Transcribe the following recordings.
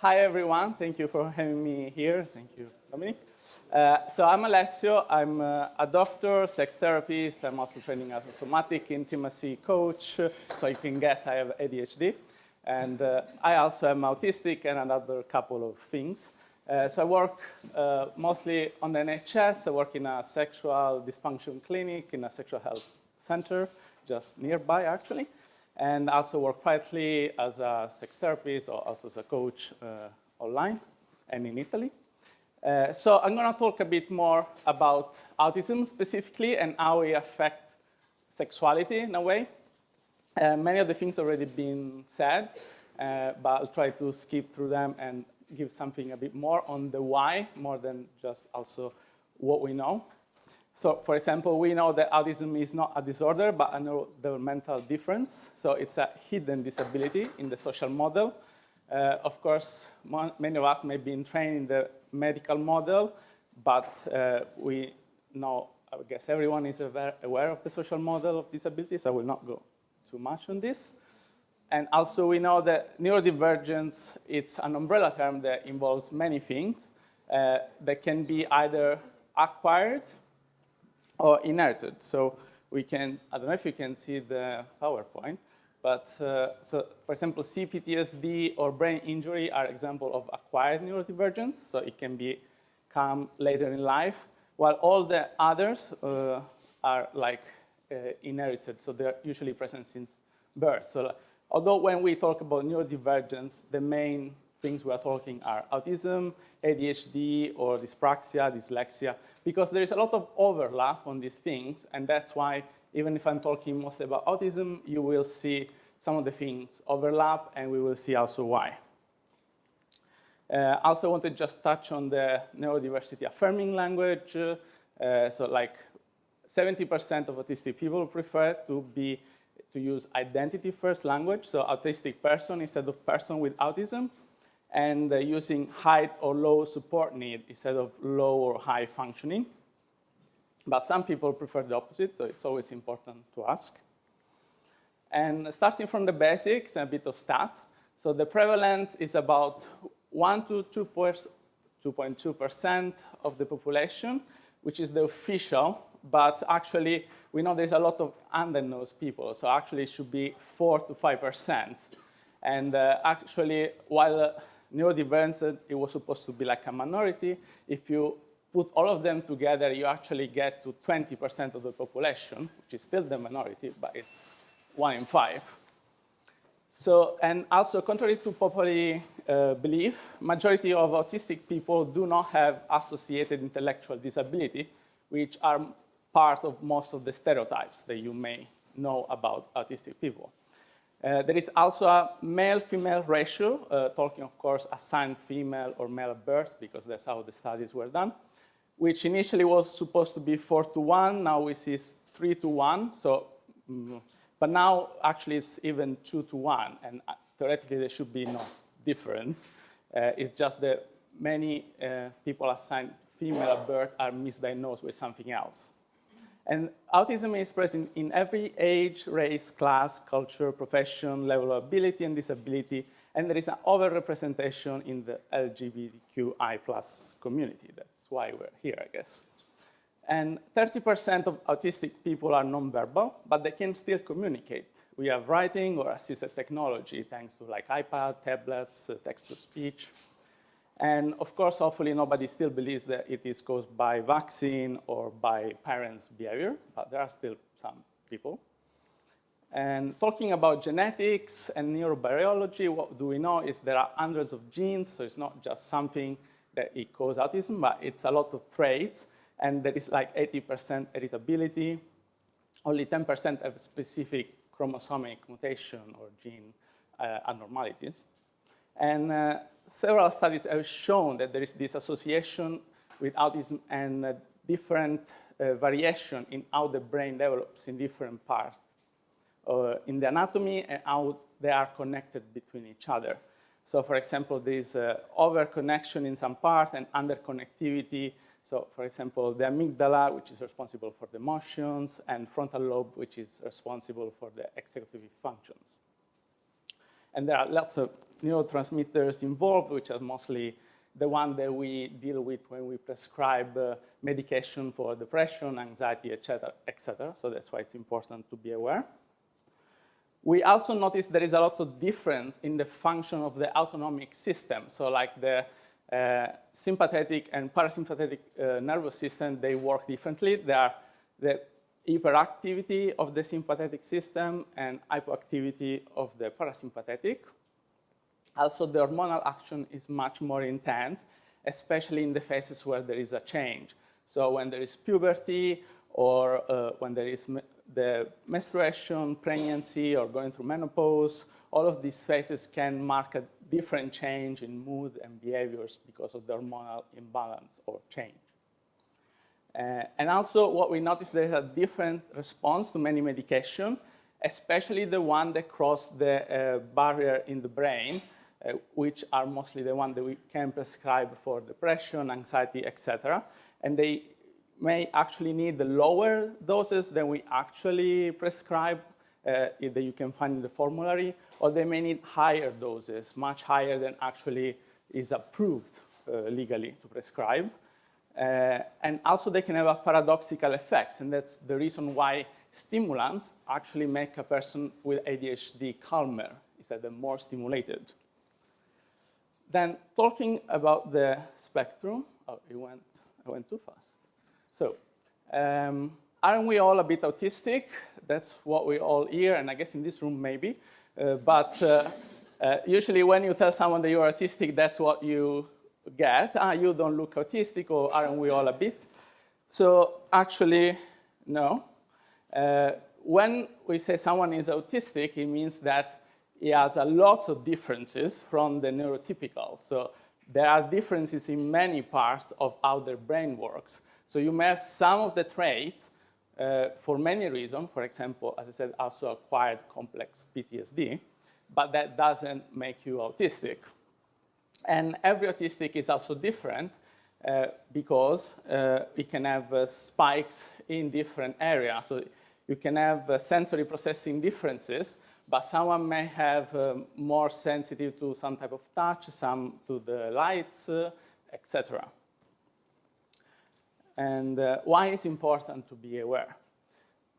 Hi, everyone. Thank you for having me here. Thank you, Dominic. So I'm Alessio. I'm a doctor, sex therapist. I'm also training as a somatic intimacy coach. So you can guess I have ADHD. And I also am autistic and another couple of things. So I work mostly on the NHS. I work in a sexual dysfunction clinic, in a sexual health center, just nearby, actually. And also work privately as a sex therapist or also as a coach online and in Italy. So I'm going to talk a bit more about autism specifically and how it affects sexuality in a way. Many of the things already been said, but I'll try to skip through them and give something a bit more on the why, more than just also what we know. So, for example, we know that autism is not a disorder, but a neurodevelopmental difference. So it's a hidden disability in the social model. Of course, many of us may be trained in the medical model, but we know, I guess everyone is aware of the social model of disability, so I will not go too much on this. And also we know that neurodivergence, it's an umbrella term that involves many things that can be either acquired or inherited. So we can, I don't know if you can see the PowerPoint, but so for example, CPTSD or brain injury are examples of acquired neurodivergence. So it can come later in life, while all the others are like inherited. So they're usually present since birth. So although when we talk about neurodivergence, the main things we are talking are autism, ADHD, or dyspraxia, dyslexia, because there is a lot of overlap on these things, and that's why even if I'm talking mostly about autism, you will see some of the things overlap, and we will see also why. Also, I want to just touch on the neurodiversity affirming language. So like 70% of autistic people prefer to use identity-first language, so autistic person instead of person with autism, and using high or low support need instead of low or high functioning. But some people prefer the opposite, so it's always important to ask. And starting from the basics and a bit of stats, so the prevalence is about 1 to 2.2% of the population, which is the official, but actually we know there's a lot of undiagnosed people, so actually it should be 4 to 5%. And actually, while neurodivergent, it was supposed to be like a minority. If you put all of them together, you actually get to 20% of the population, which is still the minority, but it's 1 in 5. So, and also, contrary to popular belief, majority of autistic people do not have associated intellectual disability, which are part of most of the stereotypes that you may know about autistic people. There is also a male-female ratio, talking, of course, assigned female or male at birth, because that's how the studies were done, which initially was supposed to be 4 to 1. Now we see 3 to 1. So, but now, actually, it's even 2 to 1. And theoretically, there should be no difference. It's just that many people assigned female at birth are misdiagnosed with something else. And autism is present in every age, race, class, culture, profession, level of ability and disability, and there is an overrepresentation in the LGBTQI+ community. That's why we're here, I guess. And 30% of autistic people are nonverbal, but they can still communicate. We have writing or assisted technology, thanks to like iPad, tablets, text-to-speech. And of course, hopefully nobody still believes that it is caused by vaccine or by parents' behavior, but there are still some people. And talking about genetics and neurobiology, what do we know is there are hundreds of genes, so it's not just something that it causes autism, but it's a lot of traits, and there is like 80% heritability. Only 10% have specific chromosomic mutation or gene abnormalities. And several studies have shown that there is this association with autism and different variation in how the brain develops in different parts in the anatomy and how they are connected between each other. So for example, there is over-connection in some parts and under-connectivity. So for example, the amygdala, which is responsible for the emotions, and frontal lobe, which is responsible for the executive functions. And there are lots of neurotransmitters involved, which are mostly the one that we deal with when we prescribe medication for depression, anxiety, et cetera, et cetera. So that's why it's important to be aware. We also notice there is a lot of difference in the function of the autonomic system. So like the sympathetic and parasympathetic nervous system, they work differently. They are the hyperactivity of the sympathetic system and hypoactivity of the parasympathetic. Also, the hormonal action is much more intense, especially in the phases where there is a change. So when there is puberty or when there is the menstruation, pregnancy, or going through menopause, all of these phases can mark a different change in mood and behaviors because of the hormonal imbalance or change. And also, what we notice, there is a different response to many medication, especially the one that cross the barrier in the brain, which are mostly the one that we can prescribe for depression, anxiety, etc. And they may actually need the lower doses than we actually prescribe that you can find in the formulary, or they may need higher doses, much higher than actually is approved legally to prescribe. And also they can have a paradoxical effects, and that's the reason why stimulants actually make a person with ADHD calmer instead of more stimulated. Then talking about the spectrum, I went too fast. So, aren't we all a bit autistic? That's what we all hear, and I guess in this room maybe. But usually when you tell someone that you're autistic, that's what you get. You don't look autistic, or aren't we all a bit? So actually, no. When we say someone is autistic, it means that he has a lot of differences from the neurotypical. So there are differences in many parts of how their brain works. So you may have some of the traits for many reasons. For example, as I said, also acquired complex PTSD, but that doesn't make you autistic. And every autistic is also different because it can have spikes in different areas. So you can have sensory processing differences, but someone may have more sensitive to some type of touch, some to the lights, etc. And why is it important to be aware?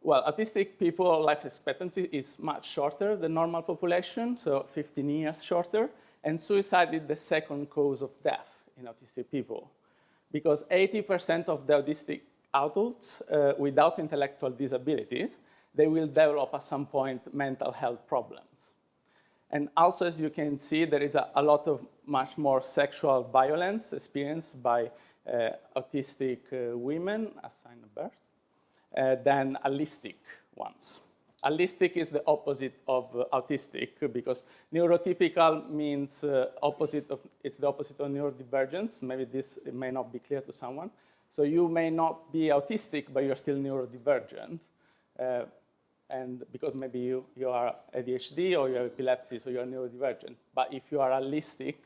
Well, autistic people, life expectancy is much shorter than normal population, so 15 years shorter, and suicide is the second cause of death in autistic people, because 80% of the autistic adults without intellectual disabilities, they will develop at some point mental health problems. And also, as you can see, there is a lot of much more sexual violence experienced by autistic women assigned at birth than allistic ones. Allistic is the opposite of autistic because neurotypical means it's the opposite of neurodivergence. Maybe this may not be clear to someone. So you may not be autistic, but you're still neurodivergent. And because maybe you are ADHD or you have epilepsy, so you're neurodivergent. But if you are allistic,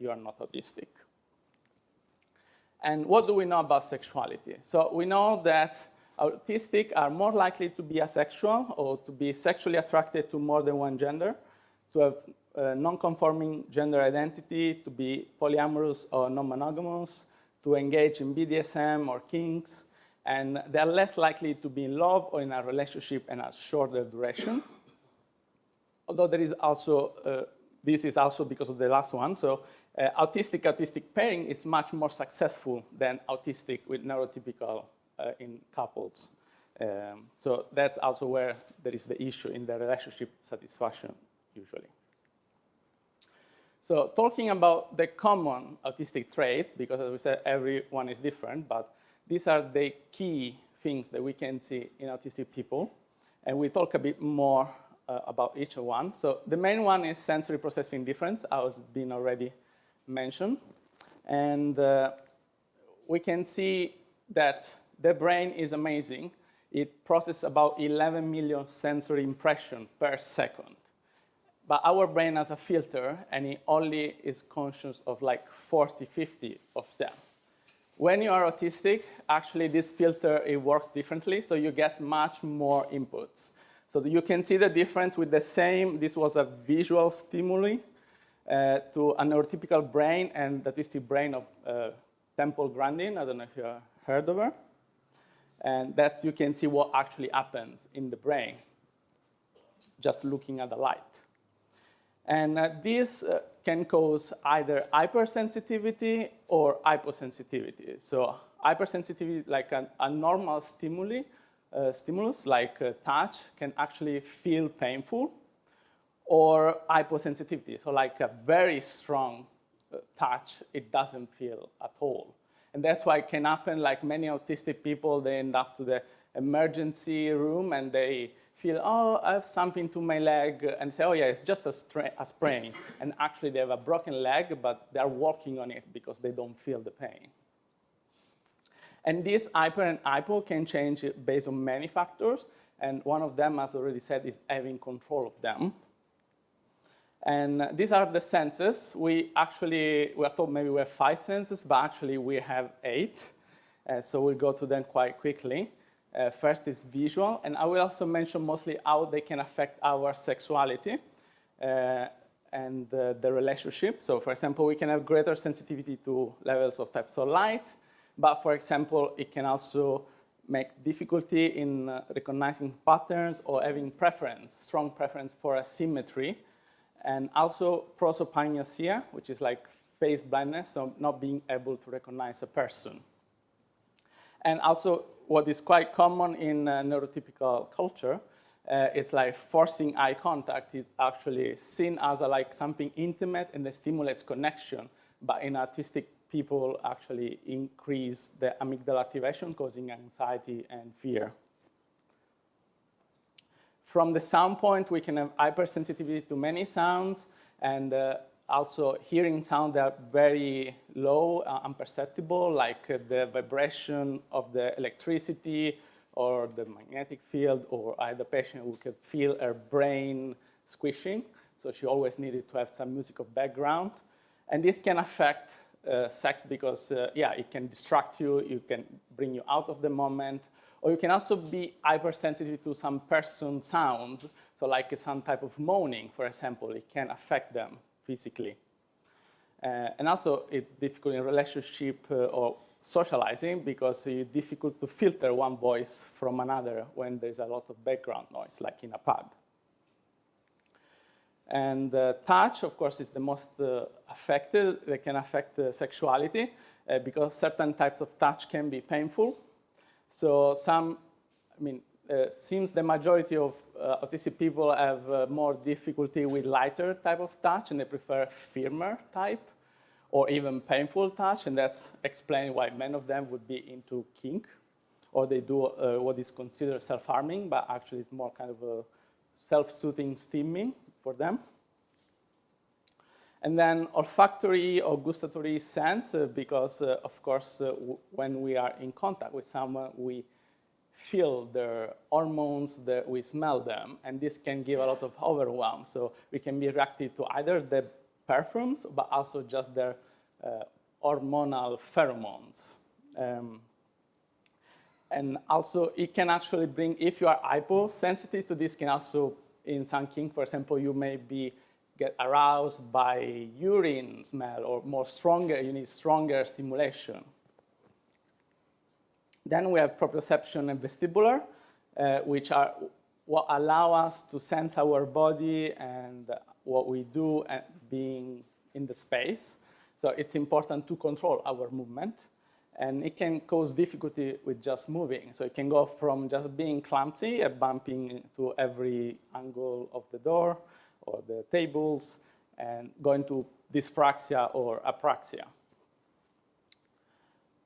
you are not autistic. And what do we know about sexuality? So we know that autistic are more likely to be asexual or to be sexually attracted to more than one gender, to have non-conforming gender identity, to be polyamorous or non-monogamous, to engage in BDSM or kinks, and they're less likely to be in love or in a relationship and a shorter duration. Although there is also, this is also because of the last one, so autistic pairing is much more successful than autistic with neurotypical in couples. So that's also where there is the issue in the relationship satisfaction, usually. So talking about the common autistic traits, because as we said, everyone is different, but these are the key things that we can see in autistic people. And we talk a bit more about each one. So the main one is sensory processing difference, as been already mentioned. And we can see that the brain is amazing. It processes about 11 million sensory impressions per second. But our brain has a filter, and it only is conscious of like 40, 50 of them. When you are autistic, actually this filter, it works differently, so you get much more inputs. So you can see the difference with the same, this was a visual stimuli, to a neurotypical brain and the autistic brain of Temple Grandin. I don't know if you have heard of her. And that's, you can see what actually happens in the brain, just looking at the light. And this can cause either hypersensitivity or hyposensitivity. So hypersensitivity, like a normal stimulus, like touch, can actually feel painful, or hyposensitivity, so like a very strong touch, it doesn't feel at all. And that's why it can happen, like many autistic people, they end up to the emergency room and they feel, oh, I have something to my leg, and say, oh yeah, it's just a sprain. And actually they have a broken leg, but they're walking on it because they don't feel the pain. And this hyper and hypo can change based on many factors, and one of them, as already said, is having control of them. And these are the senses. We are told maybe we have 5 senses, but actually we have 8. So we'll go to them quite quickly. First is visual, and I will also mention mostly how they can affect our sexuality and the relationship. So for example, we can have greater sensitivity to levels of types of light, but for example, it can also make difficulty in recognizing patterns or having strong preference for asymmetry. And also prosopagnosia, which is like face blindness, so not being able to recognize a person. And also what is quite common in neurotypical culture is like forcing eye contact is actually seen as like something intimate and that stimulates connection. But in autistic people actually increase the amygdala activation, causing anxiety and fear. From the sound point, we can have hypersensitivity to many sounds, and also hearing sound that are very low, imperceptible, like the vibration of the electricity or the magnetic field, or the patient who could feel her brain squishing. So she always needed to have some music of background. And this can affect sex because, it can distract you, it can bring you out of the moment. Or you can also be hypersensitive to some person sounds, so like some type of moaning, for example, it can affect them physically. And also, it's difficult in relationship or socializing because it's difficult to filter one voice from another when there's a lot of background noise, like in a pub. And touch, of course, is the most affected. They can affect sexuality because certain types of touch can be painful. So seems the majority of autistic people have more difficulty with lighter type of touch, and they prefer firmer type or even painful touch, and that's explained why many of them would be into kink, or they do what is considered self-harming, but actually it's more kind of a self-soothing steaming for them. And then olfactory or gustatory sense, because of course, when we are in contact with someone, we feel their hormones, we smell them, and this can give a lot of overwhelm. So we can be reactive to either the perfumes, but also just their hormonal pheromones. And also, it can actually bring, if you are hyposensitive to this, can also, in some kink, for example, you may get aroused by urine smell, or you need stronger stimulation. Then we have proprioception and vestibular, which are what allow us to sense our body and what we do and being in the space. So it's important to control our movement, and it can cause difficulty with just moving. So it can go from just being clumsy and bumping to every angle of the door or the tables, and going to dyspraxia or apraxia.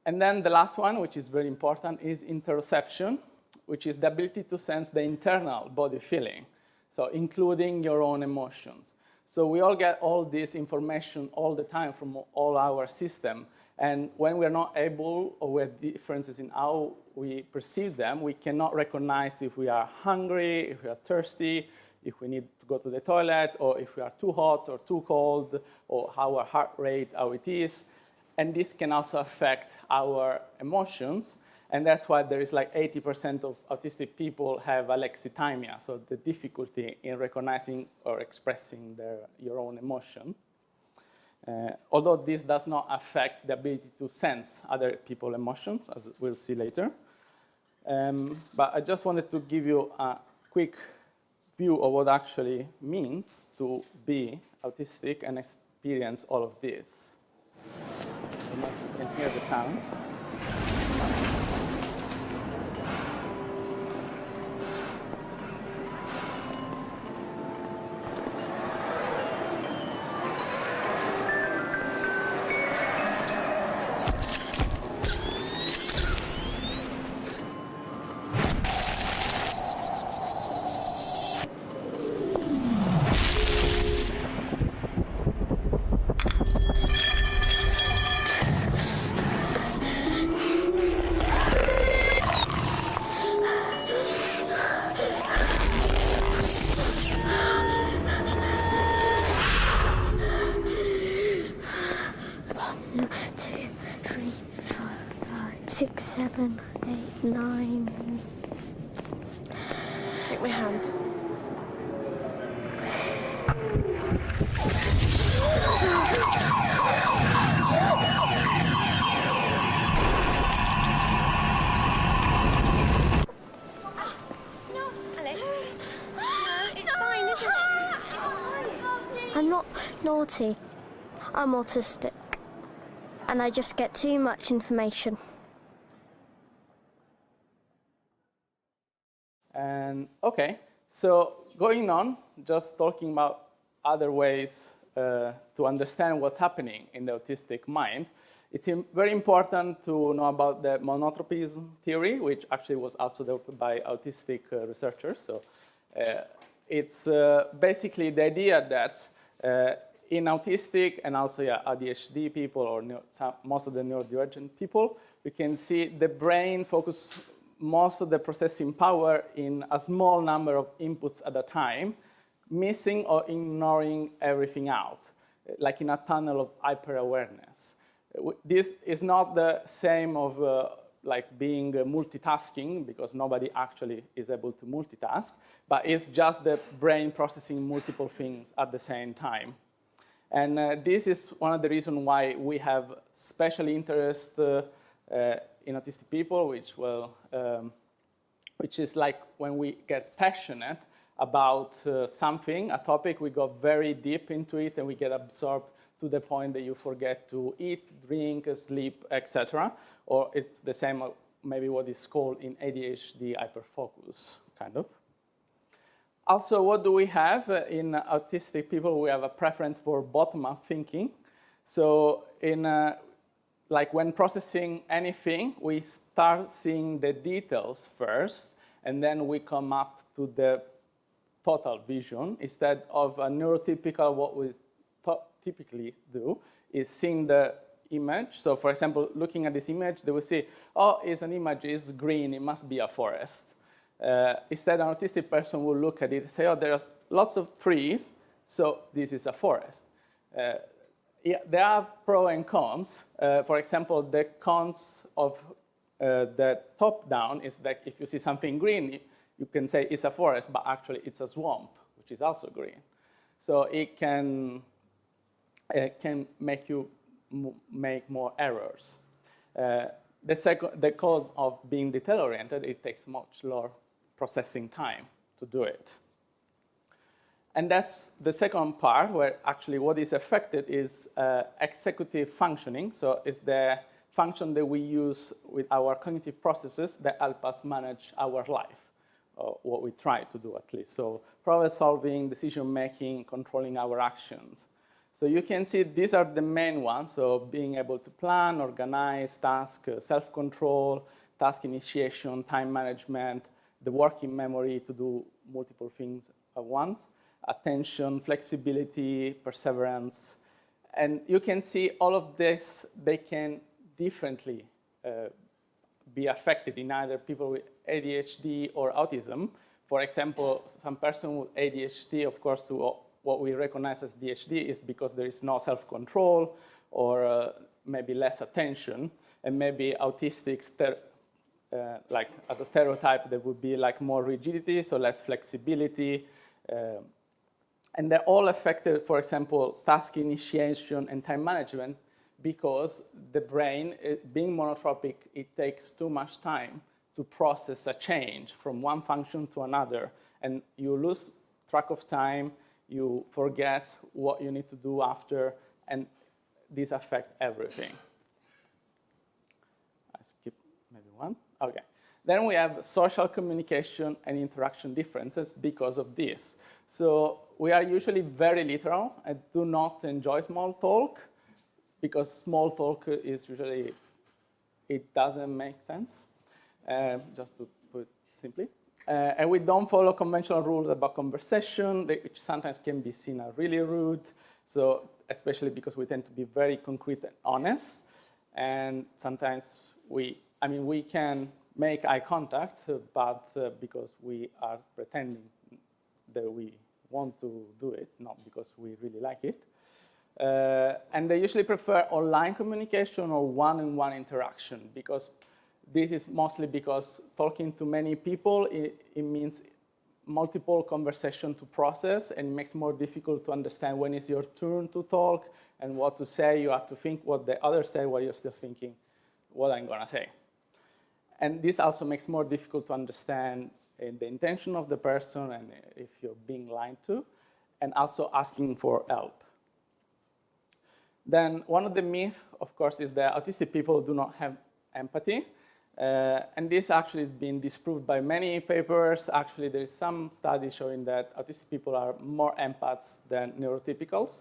And then the last one, which is very important, is interoception, which is the ability to sense the internal body feeling, so including your own emotions. So we all get all this information all the time from all our system, and when we're not able, or we have differences in how we perceive them, we cannot recognize if we are hungry, if we are thirsty, if we need to go to the toilet, or if we are too hot or too cold, or how our heart rate, how it is. And this can also affect our emotions. And that's why there is like 80% of autistic people have alexithymia, so the difficulty in recognizing or expressing your own emotion. Although this does not affect the ability to sense other people's emotions, as we'll see later. But I just wanted to give you a quick view of what actually means to be autistic and experience all of this. I don't know if you can hear the sound. Six, 7, 8, 9. Take my hand. No, Alex. No, it's fine, isn't it? It's fine. I'm not naughty. I'm autistic. And I just get too much information. And okay, so going on, just talking about other ways to understand what's happening in the autistic mind, it's very important to know about the monotropism theory, which actually was also developed by autistic researchers. So it's basically the idea that in autistic and also ADHD people or most of the neurodivergent people, we can see the brain focus most of the processing power in a small number of inputs at a time, missing or ignoring everything out, like in a tunnel of hyper-awareness. This is not the same of like being multitasking, because nobody actually is able to multitask, but it's just the brain processing multiple things at the same time. And this is one of the reasons why we have special interest in autistic people, which is like when we get passionate about something, a topic, we go very deep into it and we get absorbed to the point that you forget to eat, drink, sleep, etc. Or it's the same, maybe what is called in ADHD hyperfocus, kind of. Also, what do we have in autistic people? We have a preference for bottom-up thinking. So like when processing anything, we start seeing the details first, and then we come up to the total vision, instead of a neurotypical, what we typically do is seeing the image. So for example, looking at this image, they will say, oh, it's an image, it's green, it must be a forest. Instead, an autistic person will look at it and say, oh, there's lots of trees, so this is a forest. There are pros and cons. For example, the cons of the top-down is that if you see something green, you can say it's a forest, but actually it's a swamp, which is also green. So it can make you make more errors. The cause of being detail-oriented, it takes much lower processing time to do it. And that's the second part, where actually what is affected is executive functioning. So it's the function that we use with our cognitive processes that help us manage our life, or what we try to do at least. So problem solving, decision making, controlling our actions. So you can see these are the main ones. So being able to plan, organize, task, self-control, task initiation, time management, the working memory to do multiple things at once, attention, flexibility, perseverance. And you can see all of this, they can differently be affected in either people with ADHD or autism. For example, some person with ADHD, of course, what we recognize as ADHD is because there is no self-control or maybe less attention, and maybe autistics, like as a stereotype, there would be like more rigidity, so less flexibility, And they're all affected, for example, task initiation and time management, because the brain, being monotropic, it takes too much time to process a change from one function to another. And you lose track of time, you forget what you need to do after, and these affect everything. I skip maybe one. Okay. Then we have social communication and interaction differences because of this. So we are usually very literal and do not enjoy small talk, because small talk is usually, it doesn't make sense, just to put it simply. And we don't follow conventional rules about conversation, which sometimes can be seen as really rude. So especially because we tend to be very concrete and honest. And sometimes we can make eye contact, but because we are pretending that we want to do it, not because we really like it. And they usually prefer online communication or one-on-one interaction, because this is mostly because talking to many people, it means multiple conversation to process, and it makes it more difficult to understand when it's your turn to talk and what to say. You have to think what the others say while you're still thinking what I'm gonna say. And this also makes it more difficult to understand the intention of the person and if you're being lied to, and also asking for help. Then one of the myths, of course, is that autistic people do not have empathy. And this actually has been disproved by many papers. Actually, there is some studies showing that autistic people are more empaths than neurotypicals.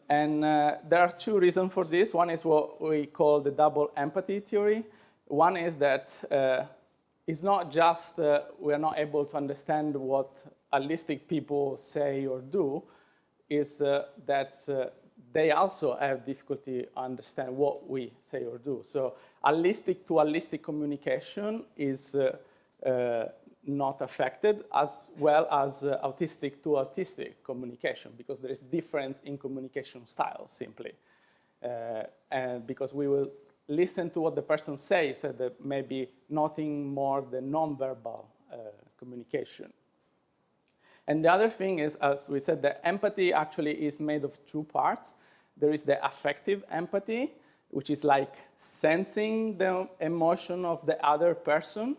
And there are two reasons for this. One is what we call the double empathy theory. One is that it's not just we are not able to understand what autistic people say or do, is that they also have difficulty understand what we say or do. So allistic to allistic communication is not affected, as well as autistic to autistic communication, because there is difference in communication style, simply. And because we will listen to what the person says, and maybe nothing more than nonverbal communication. And the other thing is, as we said, the empathy actually is made of two parts. There is the affective empathy, which is like sensing the emotion of the other person,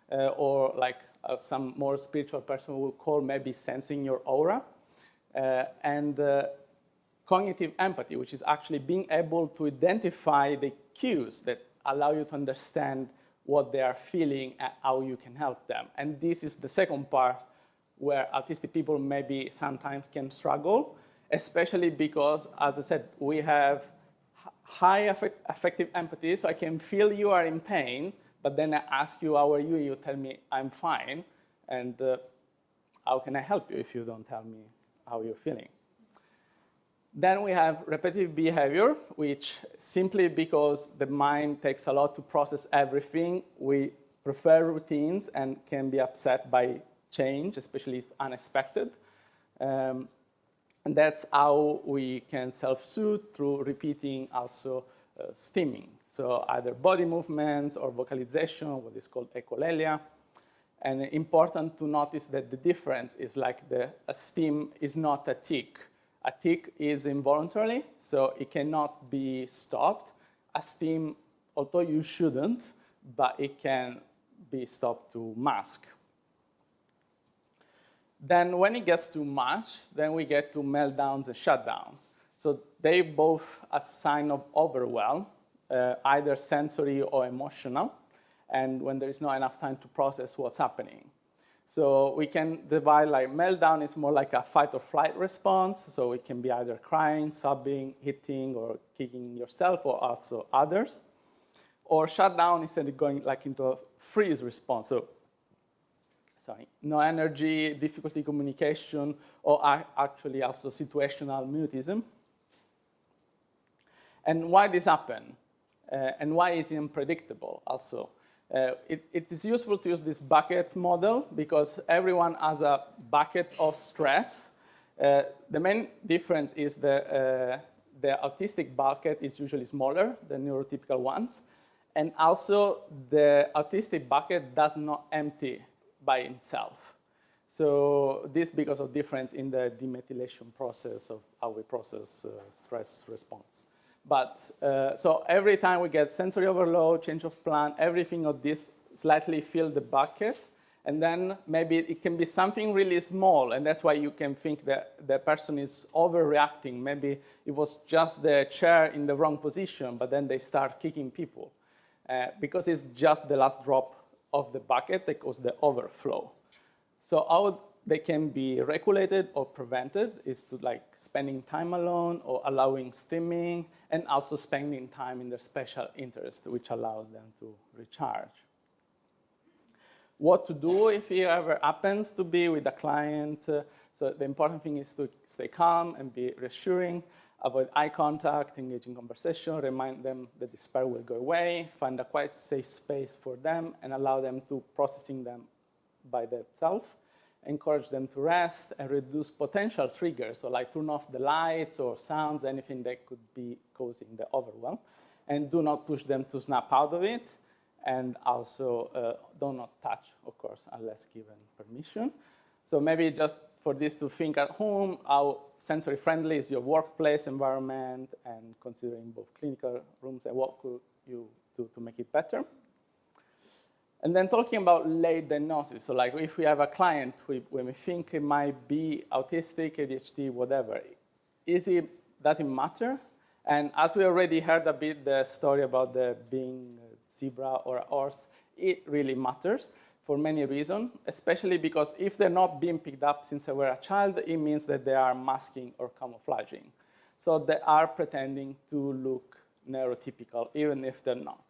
or like some more spiritual person will call maybe sensing your aura. And cognitive empathy, which is actually being able to identify the cues that allow you to understand what they are feeling and how you can help them. And this is the second part where autistic people maybe sometimes can struggle, especially because, as I said, we have high affective empathy, so I can feel you are in pain, but then I ask you, how are you? You tell me, I'm fine, and how can I help you if you don't tell me how you're feeling? Then we have repetitive behavior, which simply because the mind takes a lot to process everything, we prefer routines and can be upset by change, especially if unexpected. And that's how we can self-soothe through repeating also stimming. So either body movements or vocalization, what is called echolalia. And important to notice that the difference is like a stim is not a tick. A tick is involuntary, so it cannot be stopped. A stim, although you shouldn't, but it can be stopped to mask. Then when it gets too much, then we get to meltdowns and shutdowns. So they both a sign of overwhelm, either sensory or emotional, and when there is not enough time to process what's happening. So we can divide, like meltdown is more like a fight or flight response. So it can be either crying, sobbing, hitting, or kicking yourself or also others. Or shutdown instead of going like into a freeze response. So no energy, difficulty communication, or actually also situational mutism. And why this happen? And why is it unpredictable also? It is useful to use this bucket model because everyone has a bucket of stress. The main difference is the autistic bucket is usually smaller than neurotypical ones. And also the autistic bucket does not empty by itself. So this because of difference in the demethylation process of how we process stress response. But so every time we get sensory overload, change of plan, everything of this slightly fill the bucket. And then maybe it can be something really small, and that's why you can think that the person is overreacting. Maybe it was just the chair in the wrong position, but then they start kicking people. Because it's just the last drop of the bucket that causes the overflow. So how they can be regulated or prevented is to like spending time alone or allowing stimming, and also spending time in their special interest, which allows them to recharge. What to do if it ever happens to be with a client. So the important thing is to stay calm and be reassuring, avoid eye contact, engage in conversation, remind them that despair will go away, find a quite safe space for them, and allow them to processing them by themselves, encourage them to rest, and reduce potential triggers, so like turn off the lights or sounds, anything that could be causing the overwhelm, and do not push them to snap out of it. And also do not touch, of course, unless given permission. So maybe just for this to think at home, how sensory friendly is your workplace environment, and considering both clinical rooms and what could you do to make it better. And then talking about late diagnosis. So like if we have a client when we think it might be autistic, ADHD, whatever, does it matter? And as we already heard a bit the story about the being zebra or a horse, it really matters for many reasons, especially because if they're not being picked up since they were a child, it means that they are masking or camouflaging. So they are pretending to look neurotypical, even if they're not.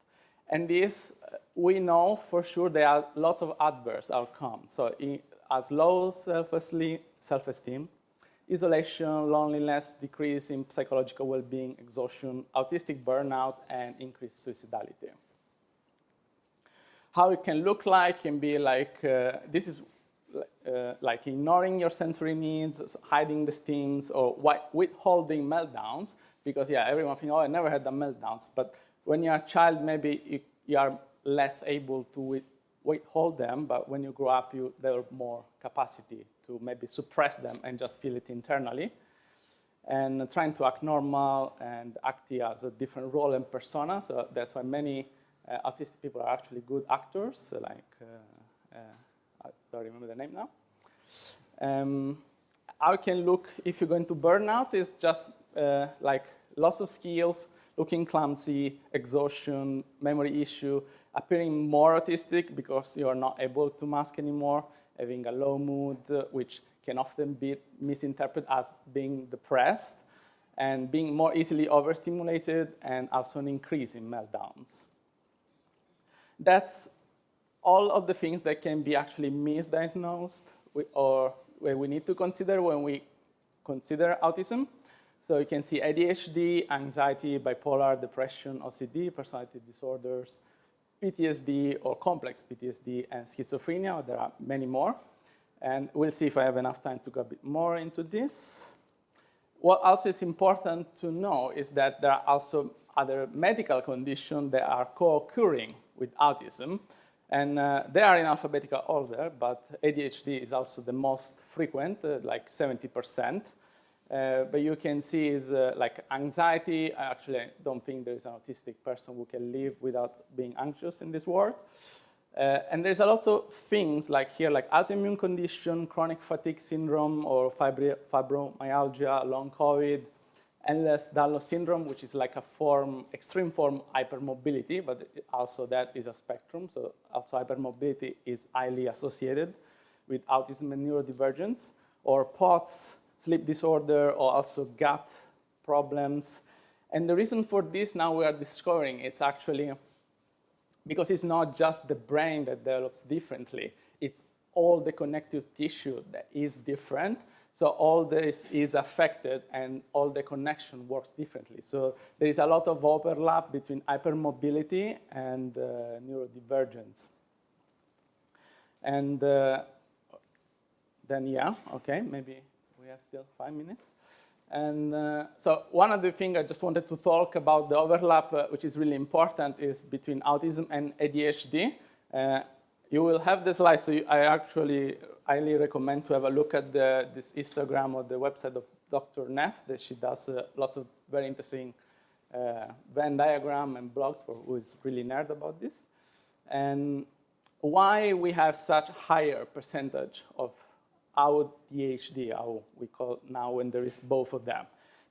And this, we know for sure there are lots of adverse outcomes. So as low self-esteem, isolation, loneliness, decrease in psychological well-being, exhaustion, autistic burnout, and increased suicidality. How it can look like can be like, this is like ignoring your sensory needs, hiding the stims, or withholding meltdowns, because yeah, everyone thinks, oh, I never had the meltdowns. But when you're a child, maybe you are less able to withhold them, but when you grow up, there are more capacity to maybe suppress them and just feel it internally. And trying to act normal and act as a different role and persona, so that's why many autistic people are actually good actors, like, I don't remember the name now. How it can look if you're going to burnout is just like loss of skills, looking clumsy, exhaustion, memory issue, appearing more autistic because you're not able to mask anymore, having a low mood, which can often be misinterpreted as being depressed, and being more easily overstimulated, and also an increase in meltdowns. That's all of the things that can be actually misdiagnosed or where we need to consider when we consider autism. So you can see ADHD, anxiety, bipolar, depression, OCD, personality disorders, PTSD or complex PTSD, and schizophrenia. There are many more. And we'll see if I have enough time to go a bit more into this. What also is important to know is that there are also other medical conditions that are co-occurring with autism. And they are in alphabetical order, but ADHD is also the most frequent, like 70%. But you can see is like anxiety. Actually, I don't think there is an autistic person who can live without being anxious in this world. And there's a lot of things like here, like autoimmune condition, chronic fatigue syndrome, or fibromyalgia, long COVID, Ehlers-Danlos syndrome, which is like a extreme form hypermobility, but also that is a spectrum. So also hypermobility is highly associated with autism and neurodivergence, or POTS, sleep disorder, or also gut problems. And the reason for this now we are discovering it's actually because it's not just the brain that develops differently, it's all the connective tissue that is different. So all this is affected and all the connection works differently. So there is a lot of overlap between hypermobility and neurodivergence. And then, yeah, okay, maybe we have still 5 minutes. And so one of the things I just wanted to talk about the overlap, which is really important, is between autism and ADHD. you will have the slides. So I actually highly recommend to have a look at this Instagram or the website of Dr. Neff, that she does lots of very interesting Venn diagram and blogs for who is really nerd about this. And why we have such higher percentage of ADHD, how we call now when there is both of them.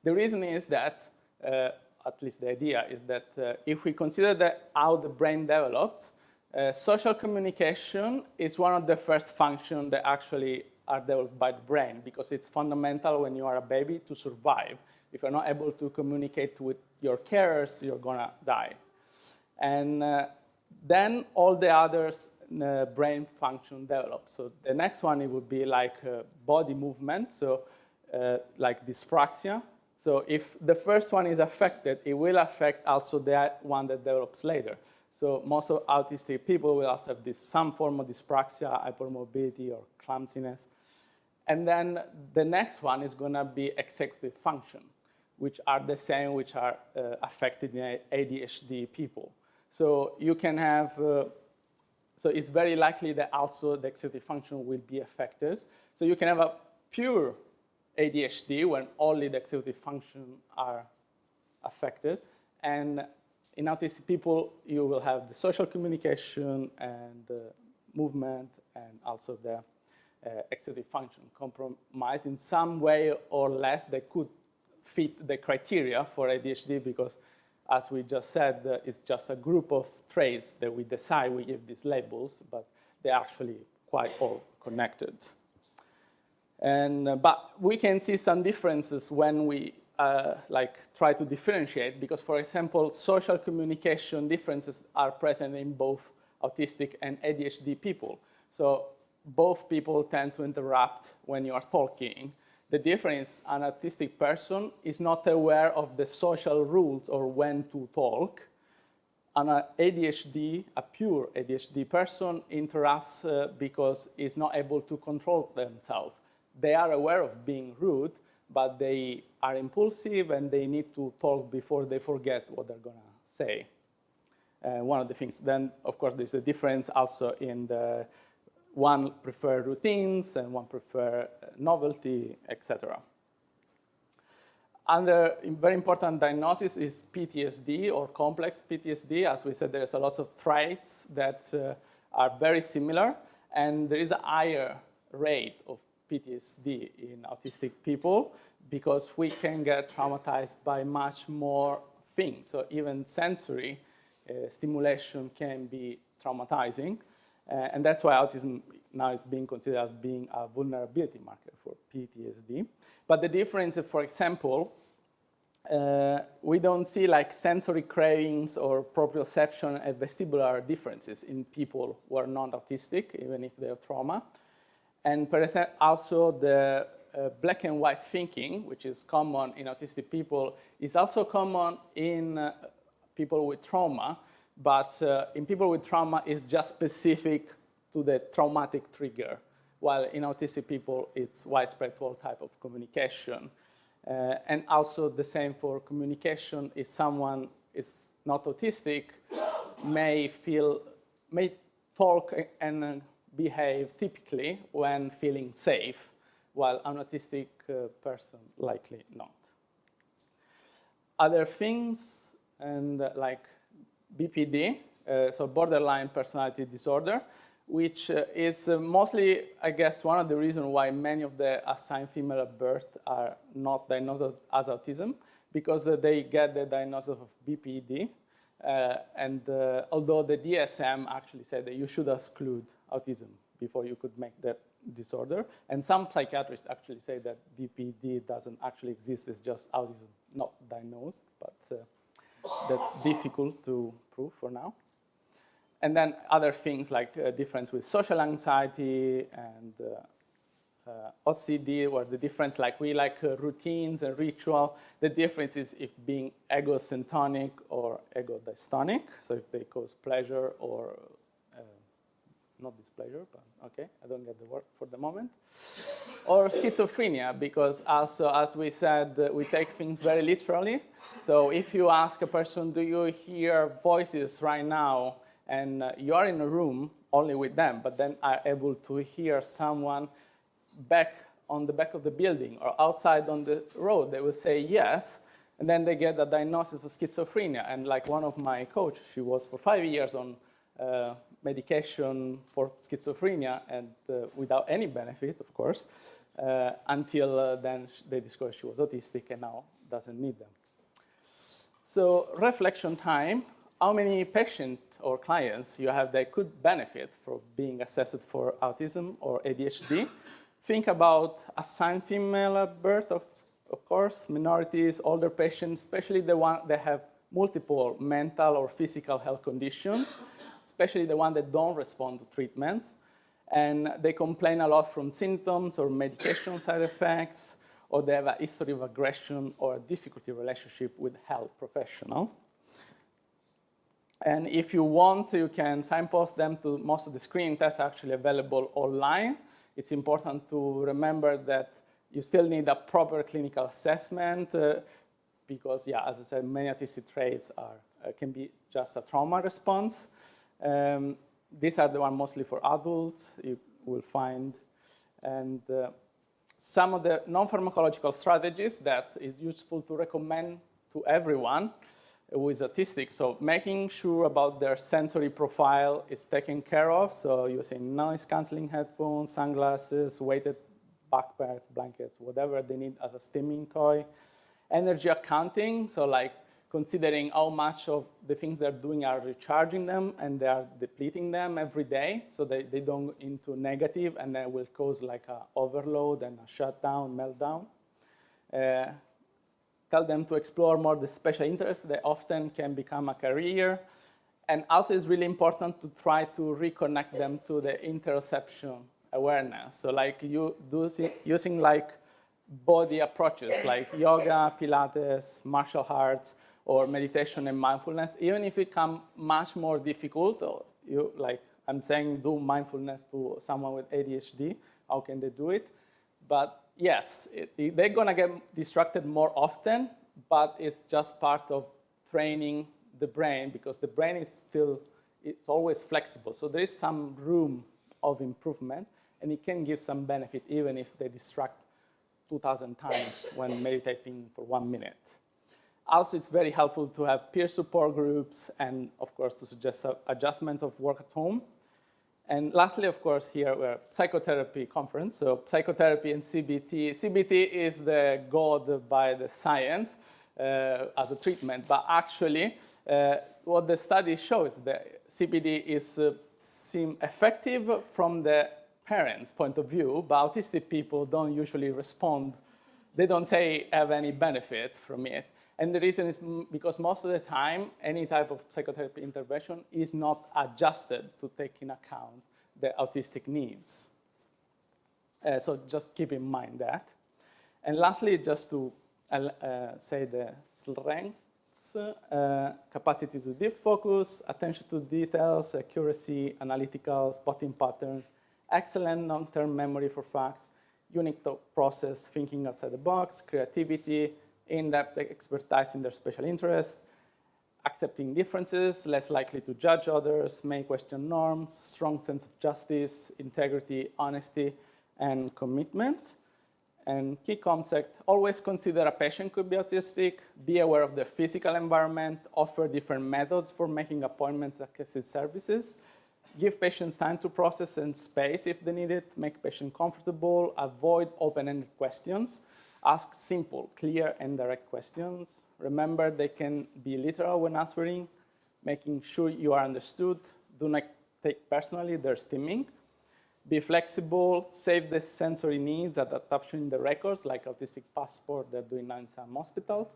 The reason is that, at least the idea is that if we consider how the brain develops, social communication is one of the first functions that actually are developed by the brain, because it's fundamental when you are a baby to survive. If you're not able to communicate with your carers, you're gonna die. And then all the others brain function develop. So the next one, it would be like body movement, so like dyspraxia. So if the first one is affected, it will affect also the one that develops later. So most of autistic people will also have some form of dyspraxia, hypermobility, or clumsiness. And then the next one is going to be executive function, which are the same which are affected in ADHD people. So you can have, so it's very likely that also the executive function will be affected. So you can have a pure ADHD when only the executive function are affected. And in autistic people, you will have the social communication and movement and also the executive function compromised in some way or less. They could fit the criteria for ADHD because, as we just said, it's just a group of traits that we decide we give these labels, but they're actually quite all connected. And, but we can see some differences when we try to differentiate, because, for example, social communication differences are present in both autistic and ADHD people. So both people tend to interrupt when you are talking. The difference, an autistic person is not aware of the social rules or when to talk. An ADHD, a pure ADHD person, interrupts because he's not able to control themselves. They are aware of being rude, but they are impulsive and they need to talk before they forget what they're going to say. One of the things. Then, of course, there's a difference also in the one prefer routines and one prefer novelty, etc. Another very important diagnosis is PTSD or complex PTSD. As we said, there's a lot of traits that are very similar, and there is a higher rate of PTSD in autistic people because we can get traumatized by much more things. So even sensory stimulation can be traumatizing. And that's why autism now is being considered as being a vulnerability marker for PTSD. But the difference, for example, we don't see like sensory cravings or proprioception and vestibular differences in people who are non-autistic, even if they have trauma. And also the black and white thinking, which is common in autistic people, is also common in people with trauma. But in people with trauma, it's just specific to the traumatic trigger, while in autistic people, it's widespread to all type of communication. And also the same for communication. If someone is not autistic, may talk and behave typically when feeling safe, while an autistic person likely not. Other things, and like BPD, so borderline personality disorder, which is mostly, I guess, one of the reasons why many of the assigned female at birth are not diagnosed as autism, because they get the diagnosis of BPD. Although the DSM actually said that you should exclude autism before you could make that disorder. And some psychiatrists actually say that BPD doesn't actually exist, it's just autism not diagnosed, but that's difficult to prove for now. And then other things like difference with social anxiety and OCD, where the difference, like we like routines and ritual. The difference is if being egocentric or ego-dystonic, so if they cause pleasure or not displeasure, but okay, I don't get the word for the moment. Or schizophrenia, because also, as we said, we take things very literally. So if you ask a person, do you hear voices right now, and you are in a room, only with them, but then are able to hear someone back on the back of the building or outside on the road. They will say yes, and then they get a diagnosis of schizophrenia. And like one of my coach, she was for 5 years on medication for schizophrenia and without any benefit, of course, until then they discovered she was autistic and now doesn't need them. So reflection time, how many patients or clients you have that could benefit from being assessed for autism or ADHD? Think about assigned female at birth, of course, minorities, older patients, especially the ones that have multiple mental or physical health conditions, especially the ones that don't respond to treatments. And they complain a lot from symptoms or medication side effects, or they have a history of aggression or a difficulty relationship with health professional. And if you want, you can signpost them to most of the screening tests actually available online. It's important to remember that you still need a proper clinical assessment because, yeah, as I said, many autistic traits can be just a trauma response. These are the ones mostly for adults you will find. And some of the non-pharmacological strategies that is useful to recommend to everyone who is autistic. So making sure about their sensory profile is taken care of. So using noise canceling headphones, sunglasses, weighted backpacks, blankets, whatever they need as a stimming toy. Energy accounting, so like considering how much of the things they're doing are recharging them and they are depleting them every day, so they don't go into negative and then will cause like an overload and a shutdown, meltdown. Tell them to explore more the special interests that often can become a career. And also it's really important to try to reconnect them to the interoception awareness. So like using like body approaches like yoga, Pilates, martial arts, or meditation and mindfulness, even if it becomes much more difficult, or like I'm saying, do mindfulness to someone with ADHD, how can they do it? But yes, they're gonna get distracted more often, but it's just part of training the brain because the brain is it's always flexible. So there is some room of improvement and it can give some benefit even if they distract 2,000 times when meditating for 1 minute. Also, it's very helpful to have peer support groups and, of course, to suggest adjustment of work at home. And lastly, of course, here we're at psychotherapy conference. So psychotherapy and CBT. CBT is the god by the science as a treatment. But actually, what the study shows that CBT is seem effective from the parents' point of view, but autistic people don't usually respond. They don't say have any benefit from it. And the reason is because most of the time, any type of psychotherapy intervention is not adjusted to take in account the autistic needs. So just keep in mind that. And lastly, just to say the strengths, capacity to deep focus, attention to details, accuracy, analytical, spotting patterns, excellent long-term memory for facts, unique thought process, thinking outside the box, creativity, in-depth expertise in their special interests, accepting differences, less likely to judge others, may question norms, strong sense of justice, integrity, honesty, and commitment. And key concept, always consider a patient could be autistic, be aware of their physical environment, offer different methods for making appointments at assisted services, give patients time to process and space if they need it, make patient comfortable, avoid open-ended questions, ask simple, clear, and direct questions. Remember, they can be literal when answering, making sure you are understood. Do not take personally their stimming. Be flexible, save the sensory needs at adaptation in the records, like autistic passport they're doing now in some hospitals,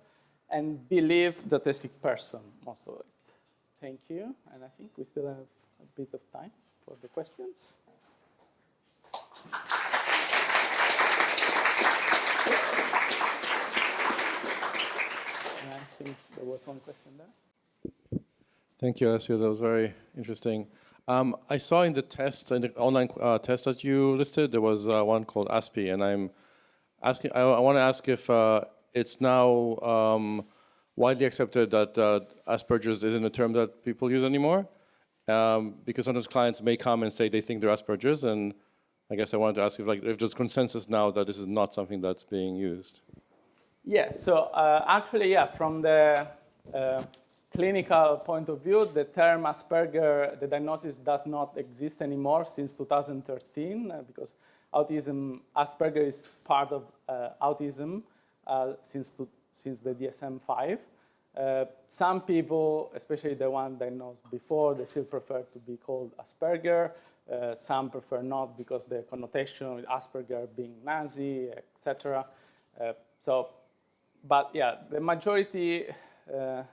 and believe the autistic person, most of it. Thank you, and I think we still have a bit of time for the questions. I think there was one question there. Thank you, Alessio. That was very interesting. I saw in the test, in the online test that you listed, there was one called ASPI, and I'm asking. I want to ask if it's now widely accepted that Asperger's isn't a term that people use anymore, Because sometimes clients may come and say they think they're Asperger's, and I guess I wanted to ask if there's consensus now that this is not something that's being used. Yeah, so actually, yeah, from the clinical point of view, the term Asperger, the diagnosis does not exist anymore since 2013, because Asperger is part of autism since the DSM-5. Some people, especially the one diagnosed before, they still prefer to be called Asperger. Some prefer not because the connotation with Asperger being Nazi, etc. But yeah, the majority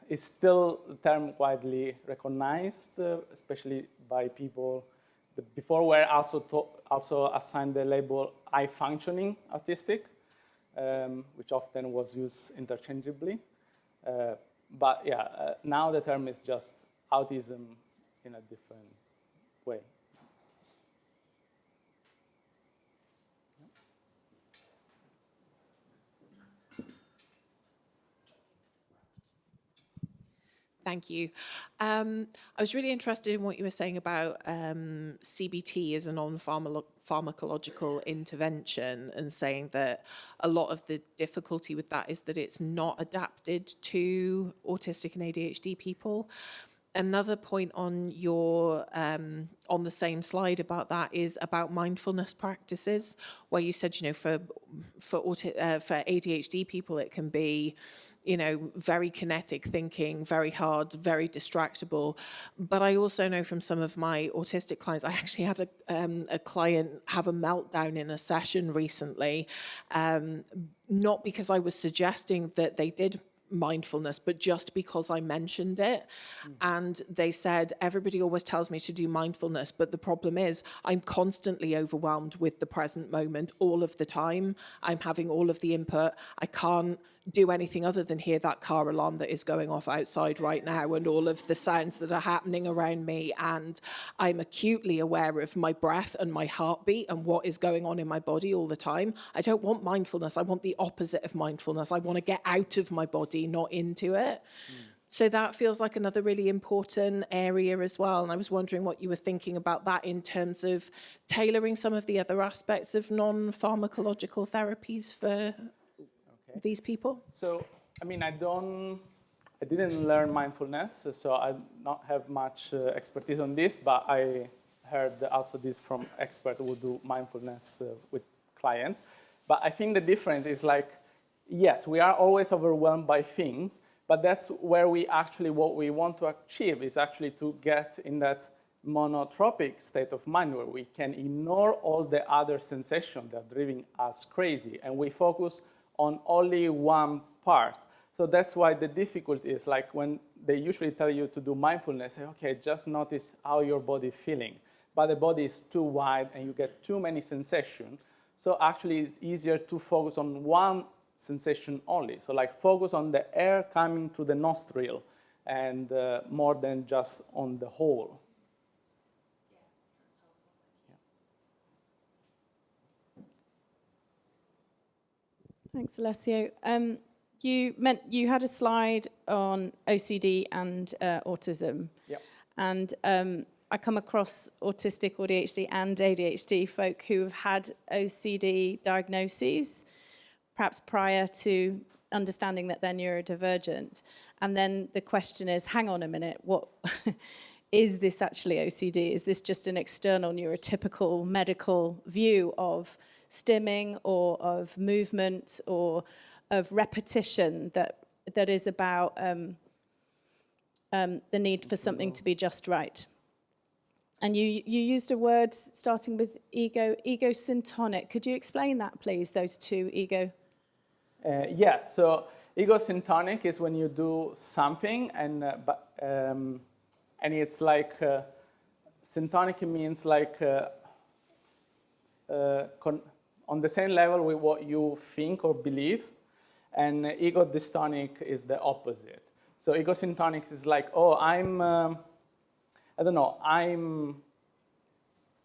is still a term widely recognized, especially by people that before were also assigned the label high-functioning autistic, which often was used interchangeably. But yeah, now the term is just autism in a different way. Thank you. I was really interested in what you were saying about CBT as a non-pharmacological intervention, and saying that a lot of the difficulty with that is that it's not adapted to autistic and ADHD people. Another point on your on the same slide about that is about mindfulness practices, where you said, you know, for ADHD people, it can be, you know, very kinetic thinking, very hard, very distractible. But I also know from some of my autistic clients, I actually had a client have a meltdown in a session recently, not because I was suggesting that they did mindfulness, but just because I mentioned it. And they said, everybody always tells me to do mindfulness, but the problem is I'm constantly overwhelmed with the present moment all of the time. I'm having all of the input. I can't do anything other than hear that car alarm that is going off outside right now and all of the sounds that are happening around me. And I'm acutely aware of my breath and my heartbeat and what is going on in my body all the time. I don't want mindfulness. I want the opposite of mindfulness. I want to get out of my body, not into it. So that feels like another really important area as well. And I was wondering what you were thinking about that in terms of tailoring some of the other aspects of non-pharmacological therapies for these people. So, I mean, I didn't learn mindfulness, so I don't have much expertise on this, but I heard also this from experts who do mindfulness with clients. But I think the difference is like, yes, we are always overwhelmed by things, but that's where what we want to achieve is actually to get in that monotropic state of mind where we can ignore all the other sensations that are driving us crazy, and we focus on only one part. So that's why the difficulty is like when they usually tell you to do mindfulness, say, okay, just notice how your body is feeling. But the body is too wide and you get too many sensations. So actually it's easier to focus on one sensation only. So like focus on the air coming through the nostril and more than just on the whole. Thanks, Alessio. You had a slide on OCD and autism. Yep. And I come across autistic, ADHD, and ADHD folk who have had OCD diagnoses, perhaps prior to understanding that they're neurodivergent. And then the question is, hang on a minute, what is this actually OCD? Is this just an external neurotypical medical view of stimming or of movement or of repetition that is about the need for something to be just right? And you used a word starting with egosyntonic. Could you explain that, please, those two, ego? Yes, so egosyntonic is when you do something and it's like, syntonic means like on the same level with what you think or believe, and ego dystonic is the opposite. So egosyntonic is like, oh, I'm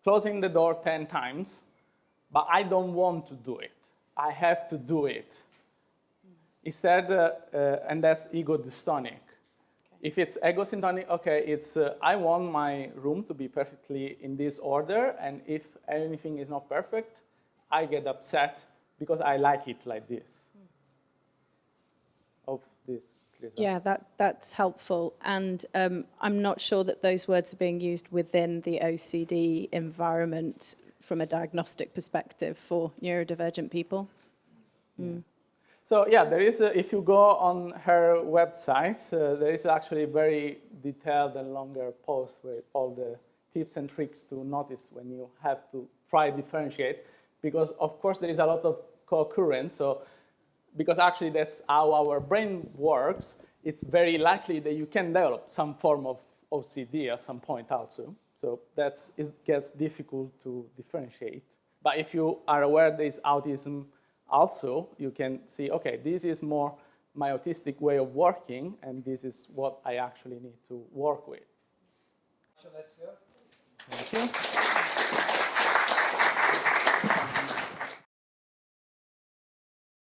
closing the door 10 times, but I don't want to do it. I have to do it. Instead, and that's ego dystonic. If it's egosyntonic, okay, it's I want my room to be perfectly in this order, and if anything is not perfect, I get upset because I like it like this. Hope this clears up. Yeah, that's helpful. And I'm not sure that those words are being used within the OCD environment from a diagnostic perspective for neurodivergent people. Mm. So yeah, there is, if you go on her website, there is actually a very detailed and longer post with all the tips and tricks to notice when you have to try differentiate, because of course there is a lot of co-occurrence. So because actually that's how our brain works, it's very likely that you can develop some form of OCD at some point also. So it gets difficult to differentiate. But if you are aware there is autism also, you can see, okay, this is more my autistic way of working, and this is what I actually need to work with. Alessio. Thank you.